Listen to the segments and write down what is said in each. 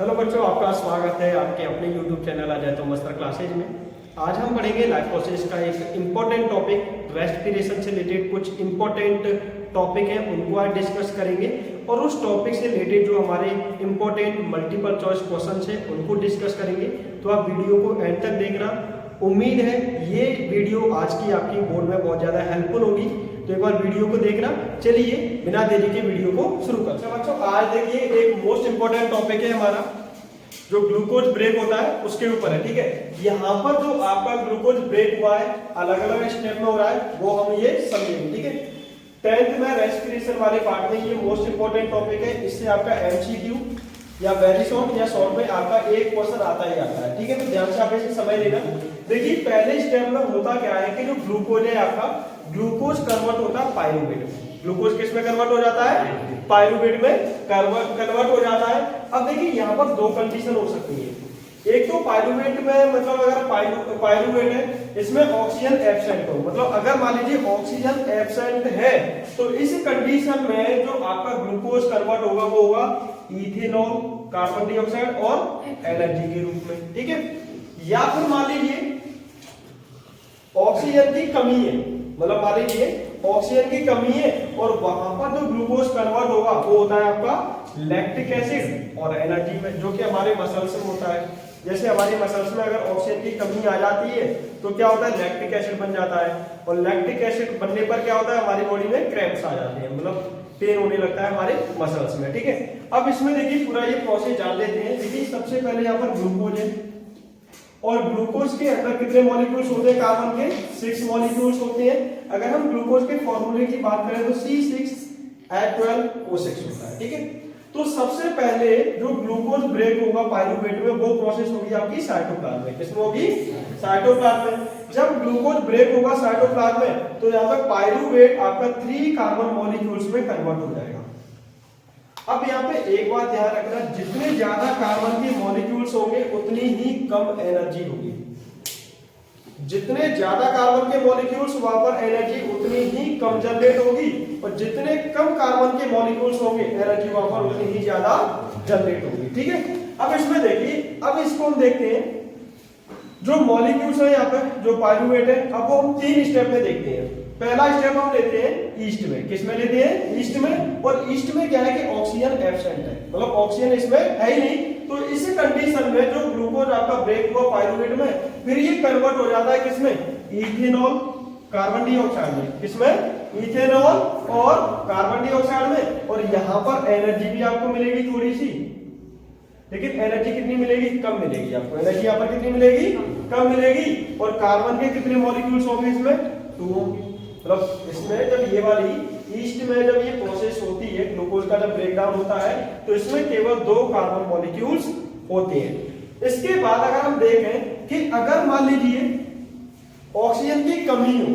Hello बच्चों, आपका स्वागत है आपके अपने YouTube चैनल अजय तो मास्टर क्लासेज में। आज हम पढ़ेंगे लाइफ प्रोसेस का एक इम्पोर्टेंट टॉपिक, रेस्पिरेशन से रिलेटेड कुछ इम्पोर्टेंट टॉपिक हैं, उनको आज डिस्कस करेंगे और उस टॉपिक से रिलेटेड जो हमारे इम्पोर्टेंट मल्टीपल चॉइस क्वेश्चन है उनको डिस्कस करेंगे। तो आप वीडियो को एंड तक देखना। उम्मीद है ये वीडियो आज की आपकी बोर्ड में बहुत ज़्यादा हेल्पफुल होगी, तो एक बार वीडियो को देखना। चलिए बिना देरी के वीडियो को शुरू करते हैं। बच्चों आज देखिए एक मोस्ट इंपोर्टेंट टॉपिक है हमारा, जो ग्लूकोज ब्रेक होता है उसके ऊपर है। ठीक है, यहाँ पर जो आपका ग्लूकोज ब्रेक हुआ है अलग अलग स्टेप में हो रहा है वो हम ये समझेंगे। ठीक है, 10th में रेस्पिरेशन वाले पार्ट में ये मोस्ट इंपोर्टेंट टॉपिक है। इससे आपका एमसीक्यू या वेरी शॉर्ट या शॉर्ट में आपका एक क्वेश्चन आता ही आता है। ठीक है, तो ध्यान से आप इसे समझ लेना। देखिए पहले स्टेप में होता क्या है कि जो ग्लूकोज है आपका, ग्लूकोज कन्वर्ट होता है पायरुवेट में। ग्लूकोज किस में कन्वर्ट हो जाता है? पायरुवेट में कन्वर्ट हो जाता है। अब देखिए यहाँ पर दो कंडीशन हो सकती है। एक तो पायरुवेट में मतलब अगर पायरुवेट है इसमें ऑक्सीजन एब्सेंट हो, मतलब अगर मान लीजिए ऑक्सीजन एब्सेंट है तो इस कंडीशन में जो आपका ग्लूकोज कन्वर्ट होगा वो होगा इथेनॉल, कार्बन डाइऑक्साइड और एनर्जी के रूप में। ठीक है, या फिर मान लीजिए ऑक्सीजन की कमी है, मतलब मान लीजिए ऑक्सीजन की कमी है और वहां पर जो ग्लूकोज कन्वर्ट होगा वो होता है आपका लैक्टिक एसिड और एनर्जी में, जो कि हमारे मसल्स में होता है। जैसे हमारे मसल्स में अगर ऑक्सीजन की कमी आ जाती है तो क्या होता है, लैक्टिक एसिड बन जाता है और लैक्टिक एसिड बनने पर क्या होता है, हमारी बॉडी में क्रैम्प्स आ जाते हैं, मतलब पेन होने लगता है हमारे मसल्स में। ठीक है, अब इसमें देखिए पूरा ये प्रोसेस जान लेते हैं। देखिए सबसे पहले यहाँ पर ग्लूकोज है और ग्लूकोज के अंदर कितने मॉलिक्यूल्स होते हैं? कार्बन के 6 मॉलिक्यूल्स होते हैं। अगर हम ग्लूकोज के फॉर्मूले की बात करें तो C6H12O6 होता है। ठीक है, तो सबसे पहले जो ग्लूकोज ब्रेक होगा पायरुवेट में वो प्रोसेस होगी आपकी साइटोप्लाज्म में। किसमें होगी? साइटोप्लाज्म में। जब ग्लूकोज ब्रेक होगा साइटोप्लाज्म में तो यहाँ पर पायरुवेट आपका 3 कार्बन मॉलिक्यूल्स में कन्वर्ट हो जाएगा। अब यहाँ पे एक बात ध्यान रखना, जितने ज्यादा कार्बन के मॉलिक्यूल्स होंगे उतनी ही कम एनर्जी होगी। जितने ज्यादा कार्बन के मॉलिक्यूल्स वहां पर एनर्जी उतनी ही कम जनरेट होगी और जितने कम कार्बन के मॉलिक्यूल्स होंगे एनर्जी वहां पर उतनी ही ज्यादा जनरेट होगी। ठीक है, अब इसमें देखिए, अब इसको हम देखते हैं जो मॉलिक्यूल्स है यहाँ पे जो पायरुवेट है, अब वो हम 3 स्टेप में देखते हैं। पहला स्टेप हम लेते हैं ईस्ट में। किस में लेते हैं? ईस्ट में। और ईस्ट में क्या है कि ऑक्सीजन एब्सेंट है, मतलब ऑक्सीजन इसमें है ही नहीं। तो इस कंडीशन में जो ग्लूकोज आपका ब्रेक हुआ पायरुवेट में, फिर ये कन्वर्ट हो जाता है किसमें? इथेनॉल, कार्बन डाइऑक्साइड में। किसमें? इथेनॉल और कार्बन डाइऑक्साइड में। और यहाँ पर एनर्जी भी आपको मिलेगी थोड़ी सी, लेकिन एनर्जी कितनी मिलेगी? कम मिलेगी आपको। एनर्जी यहाँ पर कितनी मिलेगी? कम मिलेगी। और कार्बन के कितने मॉलिक्यूल्स होंगे इसमें? 2। मतलब इसमें जब ये वाली ईस्ट में जब ये प्रोसेस होती है, ग्लूकोज का जब ब्रेकडाउन होता है तो इसमें केवल 2 कार्बन मॉलिक्यूल्स होते हैं। इसके बाद अगर हम देखें कि अगर मान लीजिए ऑक्सीजन की कमी हो,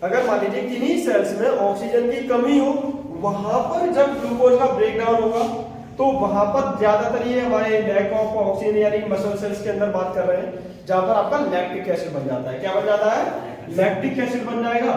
अगर मान लीजिए किन्हीं सेल्स में ऑक्सीजन की कमी हो, वहां पर जब ग्लूकोज का ब्रेकडाउन होगा तो वहां पर ज्यादातर ये हमारे लैक ऑफ ऑक्सीजन यानी मसल सेल्स के अंदर बात कर रहे हैं, जहां पर आपका लैक्टिक एसिड बन जाता है। क्या बन जाता है? लैक्टिक एसिड बन जाएगा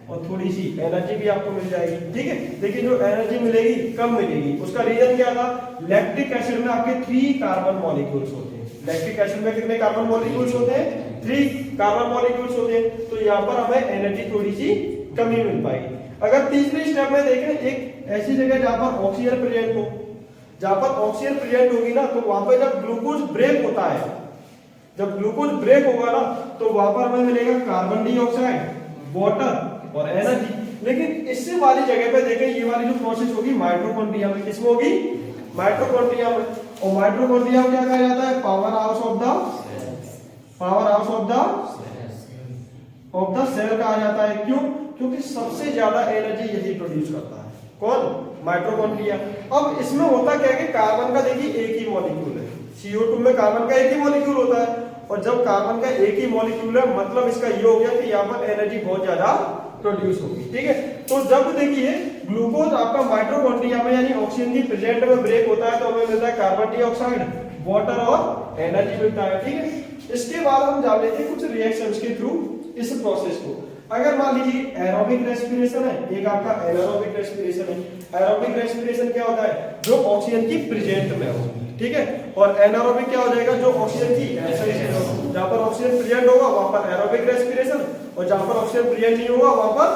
और थोड़ी सी एनर्जी भी आपको मिल जाएगी। ठीक है, लेकिन जो एनर्जी मिलेगी कम मिलेगी। उसका रीजन क्या था? लैक्टिक एसिड में आपके 3 कार्बन मॉलिक्यूल्स होते हैं। लैक्टिक एसिड में कितने कार्बन मॉलिक्यूल्स होते हैं? 3 कार्बन मॉलिक्यूल्स होते हैं। तो यहाँ पर हमें एनर्जी थोड़ी सी कमी मिल पाएगी। अगर तीसरे स्टेप में देखें, एक ऐसी जगह जहां पर ऑक्सीजन प्रेजेंट हो, जहां पर ऑक्सीजन प्रेजेंट होगी ना, तो वहां पर जब ग्लूकोज ब्रेक होता है, जब ग्लूकोज ब्रेक होगा ना तो वहां पर हमें मिलेगा कार्बन डाइऑक्साइड, वाटर और एनर्जी। लेकिन इससे वाली जगह पे देखें, ये वाली जो प्रोसेस होगी माइटोकॉन्ड्रिया में। किसमें होगी? माइटोकॉन्ड्रिया में। और माइटोकॉन्ड्रिया क्या कहा जाता है? Power house of the cell कहा जाता है। क्यों? क्योंकि सबसे ज्यादा एनर्जी यही प्रोड्यूस करता है। कौन? माइटोकॉन्ड्रिया। अब इसमें होता क्या है कि कार्बन का देखिए एक ही मॉलिक्यूल है। CO2 में कार्बन का एक ही मॉलिक्यूल होता है और जब कार्बन का एक ही मॉलिक्यूल है मतलब इसका ये हो गया कि यहाँ पर एनर्जी बहुत ज्यादा प्रोड्यूस होगी। ठीक है, तो जब देखिए ग्लूकोज आपका माइटोकॉन्ड्रिया में यानी ऑक्सीजन की प्रेजेंट में ब्रेक होता है तो हमें मिलता है कार्बन डाइऑक्साइड, वाटर और एनर्जी मिलता है। ठीक है, इसके बाद हम जान लेते हैं कुछ रिएक्शंस के थ्रू इस प्रोसेस को। अगर मान लीजिए एरोबिक रेस्पिरेशन है, एक आपका एनारोबिक रेस्पिरेशन है। एरोबिक रेस्पिरेशन क्या होता है? जो ऑक्सीजन की प्रेजेंट में हो। ठीक है। और एनारोबिक क्या हो जाएगा, जो ऑक्सीजन की जहां पर ऑक्सीजन प्रेजेंट होगा वहां पर एरोबिक रेस्पिरेशन, और जहां पर ऑक्सीजन प्रेजेंट नहीं होगा वहां पर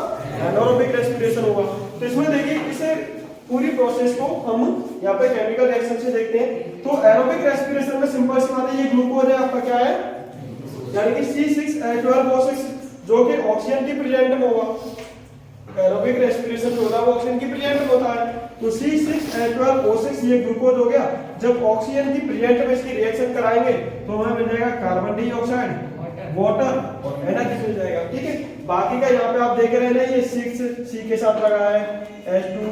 एनारोबिक रेस्पिरेशन होगा। तो इसमें देखिए इसे पूरी प्रोसेस को हम यहाँ पे केमिकल रिएक्शन से देखते हैं। तो एरोबिक रेस्पिरेशन में सिंपल सी बात है, ये ग्लूकोज है आपका क्या है, यानी कि C6H12O6 जो कि ऑक्सीजन की प्रेजेंट में होगा। एरोबिक रेस्पिरेशन जो होता है वो ऑक्सीजन की प्रेजेंट में होता है, तो C6H12O6 ये ग्लूकोज हो गया। जब ऑक्सीजन की प्रेजेंट में इसकी रिएक्शन कराएंगे तो हमें मिल जाएगा कार्बन डाइऑक्साइड, वाटर और एनर्जी मिल जाएगा, ठीक है। बाकी का यहाँ पे आप देख रहे हैं ये 6 C के साथ लगा है, H2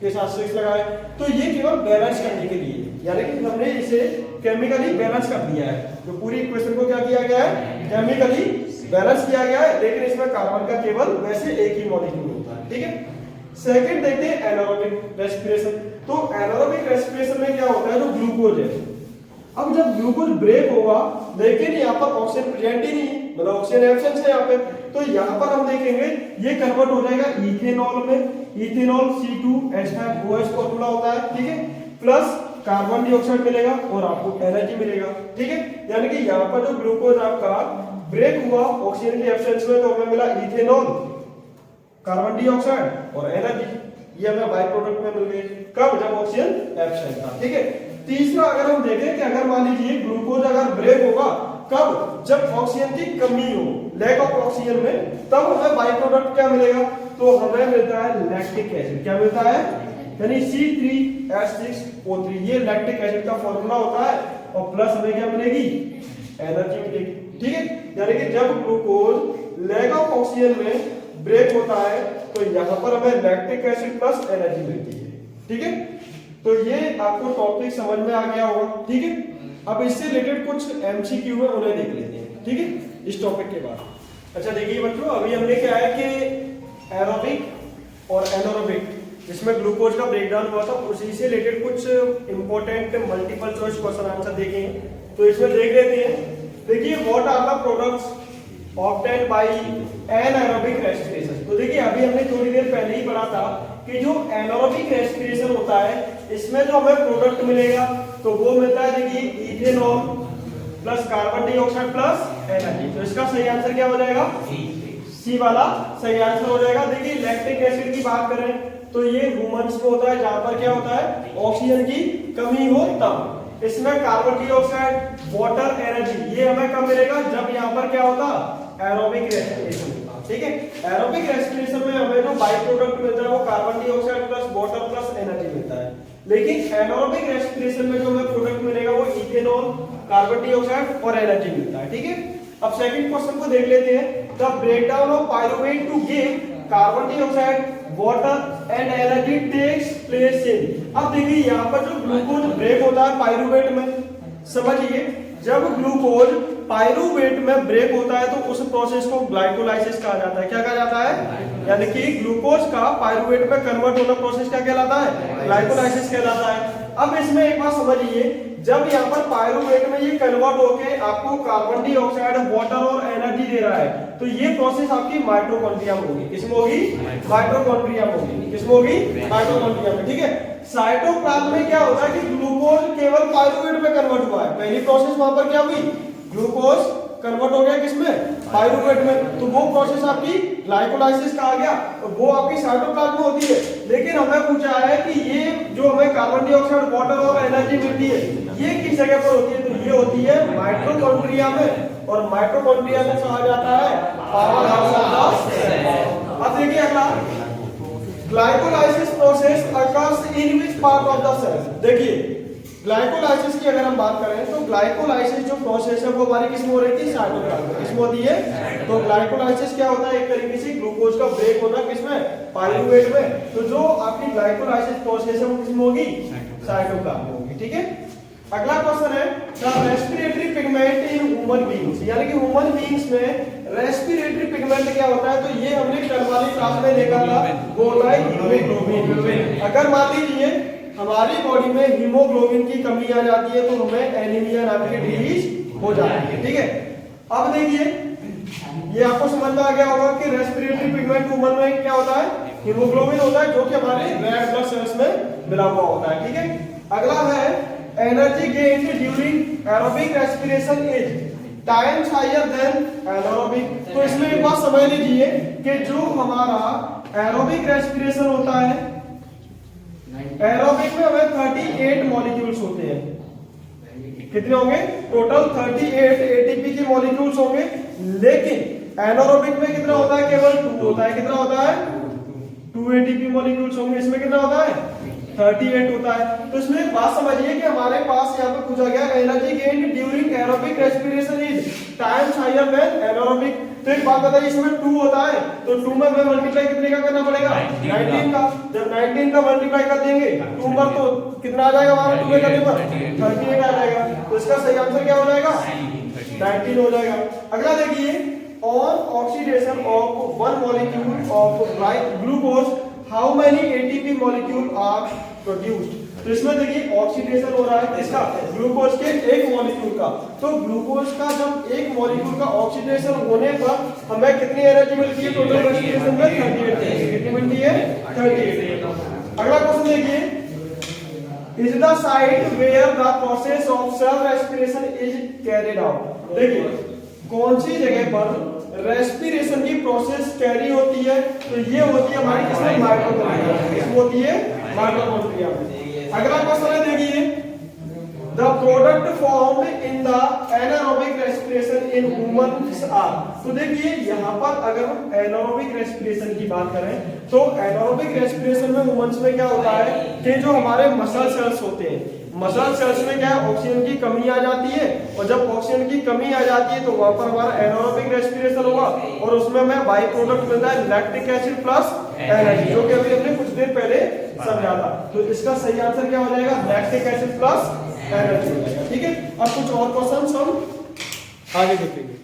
के साथ 6 लगा है, तो ये केवल बैलेंस करने के लिए, यानी कि हमने इसे केमिकली बैलेंस कर दिया है। तो पूरी इक्वेशन को क्या किया गया है, केमिकली बैलेंस किया गया है, लेकिन इसमें कार्बन का केवल वैसे एक ही मॉलिक्यूल होता है, ठीक है। सेकंड देखते हैं एनारोबिक रेस्पिरेशन। तो एनारोबिक रेस्पिरेशन में क्या होता है, जो ग्लूकोज है, अब जब ग्लूकोज ब्रेक होगा, लेकिन यहाँ पर ऑक्सीजन प्रेजेंट ही नहीं है, मतलब ऑक्सीजन एब्सेंस है यहाँ पे, तो यहाँ पर हम देखेंगे ये कन्वर्ट हो जाएगा इथेनॉल में। इथेनॉल C2H5OH फॉर्मूला होता है, ठीक है, प्लस कार्बन डाइऑक्साइड मिलेगा और आपको एनर्जी मिलेगा, ठीक है। यानी कि यहाँ पर जो ग्लूकोज आपका ब्रेक हुआ ऑक्सीजन के एब्सेंस में, तो हमें मिला इथेनॉल, कार्बन डाइऑक्साइड और एनर्जी, ये हमें बाय प्रोडक्ट में मिल गई। कब, जब ऑक्सीजन एब्सेंट था, ठीक है। तीसरा अगर हम देखें कि अगर मान लीजिए ग्लूकोज अगर ब्रेक होगा, कब, जब ऑक्सीजन की कमी हो, लैक ऑफ ऑक्सीजन में, तब हमें बाय प्रोडक्ट क्या मिलेगा, तो हमें मिलता है लैक्टिक एसिड। क्या मिलता है, यानी C3H6O3, ये लैक्टिक एसिड का फॉर्मूला होता है, और प्लस हमें क्या मिलेगी, एनर्जी मिलेगी, ठीक है। यानी कि जब ग्लूकोज लैक ऑफ ऑक्सीजन में ब्रेक होता है तो यहाँ पर हमें लैक्टिक एसिड प्लस एनर्जी मिलती है, ठीक है। तो ये आपको टॉपिक समझ में आ गया होगा, ठीक है। अब इससे रिलेटेड कुछ एमसीक्यू है, उन्हें देख लेते हैं, ठीक है, इस टॉपिक के बाद। अच्छा देखिए बच्चों, अभी हमने क्या है कि एरोबिक और एनारोबिक, जिसमें ग्लूकोज का ब्रेकडाउन हुआ था, उसी से रिलेटेड कुछ important multiple choice question answer देखेंगे। तो इसमें देख लेते हैं। देखिए what are the products obtained by anaerobic respiration. तो देखिए अभी हमने थोड़ी देर पहले ही पढ़ा था कि जो एनारोबिक रेस्पिरेशन होता है, इसमें जो हमें प्रोडक्ट मिलेगा तो वो मिलता है, देखिए ethanol plus carbon dioxide plus energy. तो इसका सही आंसर क्या हो जाएगा, सी वाला सही आंसर हो जाएगा। देखिए लैक्टिक एसिड की बात करें तो ये ह्यूमंस में होता है, जहां पर क्या होता है, ऑक्सीजन की कमी हो तब। इसमें कार्बन डाइऑक्साइड, वाटर, एनर्जी, ये हमें कब मिलेगा, जब यहाँ पर क्या होता, एरोबिक रेस्पिरेशन, ठीक है। एरोबिक रेस्पिरेशन में हमें जो बाय प्रोडक्ट मिलता है वो carbon dioxide plus water plus energy मिलता है, लेकिन एनारोबिक रेस्पिरेशन में जो हमें प्रोडक्ट मिलेगा वो इथेनॉल, कार्बन डाइऑक्साइड और एनर्जी मिलता है, ठीक है। अब सेकंड क्वेश्चन को देख लेते हैं। The breakdown of pyruvate to give carbon dioxide, water and energy takes place in. अब देखिए यहाँ पर जो ग्लूकोज ब्रेक होता है पायरुवेट में, समझिए जब ग्लूकोज पायरुवेट में ब्रेक होता है तो उस प्रोसेस को ग्लाइकोलाइसिस कहा जाता है। क्या कहा जाता है, यानी कि ग्लूकोज का पायरुवेट में कन्वर्ट होना प्रोसेस क्या कहलाता है, ग्लाइकोलाइसिस कहलाता है। अब इसमें एक बात समझिए, जब यहाँ पर पायरुवेट में ये कन्वर्ट होके आपको कार्बन डाइऑक्साइड, वाटर और एनर्जी दे रहा है, तो ये प्रोसेस आपकी माइटोकॉन्ड्रिया में होगी। किसमें होगी, माइटोकॉन्ड्रिया में होगी। किसमें होगी, माइटोकॉन्ड्रिया में, ठीक है। साइटोप्लाज्म में क्या होता है कि ग्लूकोज केवल पायरुवेट में कन्वर्ट हुआ है, पहली प्रोसेस वहां पर क्या हुई, ग्लूकोज कन्वर्ट हो गया किसमें, पायरुवेट में, तो वो प्रोसेस आपकी ग्लाइकोलाइसिस कहा गया, तो वो आपकी साइटोप्लाज्म में होती है। लेकिन हमें पूछा है कि ये जो हमें कार्बन डाइऑक्साइड, वाटर और एनर्जी मिलती है, ये किस जगह पर होती है, तो ये होती है माइटोकॉन्ड्रिया में, और माइटोकॉन्ड्रिया को कहा जाता है power house of the cell. अब देखिए अगला, glycolysis process occurs in which part of the cell. देखिए ग्लाइकोलाइसिस की अगर हम बात करें तो ग्लाइकोलाइसिस जो प्रोसेस है वो हमारी किसमें हो रही थी, साइटोप्लाज्म में। किसमें होती है, तो ग्लाइकोलाइसिस क्या होता है, एक तरीके से ग्लूकोज का ब्रेक होता है किसमें, पायरुवेट में। तो जो आपकी ग्लाइकोलाइसिस प्रोसेस है वो किसमें होगी, साइटोप्लाज्म में होगी, ठीक है। अगला क्वेश्चन है, the respiratory pigment in human beings, यानी कि ह्यूमन बीइंग्स में रेस्पिरेटरी पिगमेंट क्या होता है, तो ये हमने कल वाली क्लास में देखा था, वो होता है हीमोग्लोबिन। अगर मान लीजिए हमारी बॉडी में हीमोग्लोबिन की कमी आ जाती है तो हमें एनीमिया नाम की डिजीज हो जाती है, ठीक है। अब देखिए ये आपको समझ में आ गया होगा कि रेस्पिरेटरी पिगमेंट ह्यूमन में क्या होता है, हीमोग्लोबिन होता है, जो कि हमारे रेड ब्लड सेल्स में मिला हुआ होता है, ठीक है। अगला है energy gained during aerobic respiration is times higher than anaerobic. तो इसमें एक बात समझ लीजिए कि जो हमारा एरोबिक रेस्पिरेशन होता है, एरोबिक में हमें 38 मॉलिक्यूल्स होते हैं। कितने होंगे? टोटल 38 एटीपी के मॉलिक्यूल्स होंगे, लेकिन एनारोबिक में कितना होता है? केवल 2 होता है। कितना होता है? 2 एटीपी मॉलिक्यूल्स होंगे। इसमें कितना होता है? 38 होता है। तो इसमें एक बात समझिए कि हमारे पास यहाँ पे पूछा गया energy gained during aerobic respiration is times higher than anaerobic. तो एक बात बताइए, इसमें 2 होता है तो 2 में हमें मल्टीप्लाई कितने का करना पड़ेगा? 19 का। जब 19 का मल्टीप्लाई कर देंगे 2 पर तो कितना आ जाएगा हमारा? 2 में करने पर 38 आ जाएगा। तो इसका सही आंसर क्या हो जाएगा? 19 हो जाएगा। अगला देखिए, on oxidation of one molecule of glucose how many ATP molecule are produced. तो इसमें देखिए ऑक्सीडेशन हो रहा है इसका ग्लूकोज के एक मॉलिक्यूल का। तो ग्लूकोज का जब एक मॉलिक्यूल का ऑक्सीडेशन होने पर हमें कितनी एनर्जी मिलती है? टोटल रेस्पिरेशन में 38। कितनी मिलती है? 38। अगला क्वेश्चन देखिए, is the site where the process of cell respiration is carried out. देखिए कौन सी जगह पर रेस्पिरेशन की प्रोसेस कैरी होती है? तो ये होती है हमारी किसमें? माइटोकॉन्ड्रिया। इसमें होती है माइटोकॉन्ड्रिया में। अगला क्वेश्चन है देखिए, the product formed in the anaerobic respiration in humans are. तो देखिए यहाँ पर अगर हम एनारोबिक रेस्पिरेशन की बात करें तो एनारोबिक रेस्पिरेशन में ह्यूमंस में क्या होता है कि जो हमारे मसल सेल्स होते हैं, मसल सेल्स में क्या है? ऑक्सीजन की कमी आ जाती है, और जब ऑक्सीजन की कमी आ जाती है तो वहां पर हमारा एनारोबिक रेस्पिरेशन होगा और उसमें हमें बाई प्रोडक्ट मिलता है लैक्टिक एसिड प्लस एनर्जी, जो कि अभी हमने कुछ देर पहले समझा था। तो इसका सही आंसर क्या हो जाएगा? लैक्टिक एसिड प्लस एनर्जी हो जाएगा। ठीक है, अब कुछ और क्वेश्चन हम आगे देखेंगे।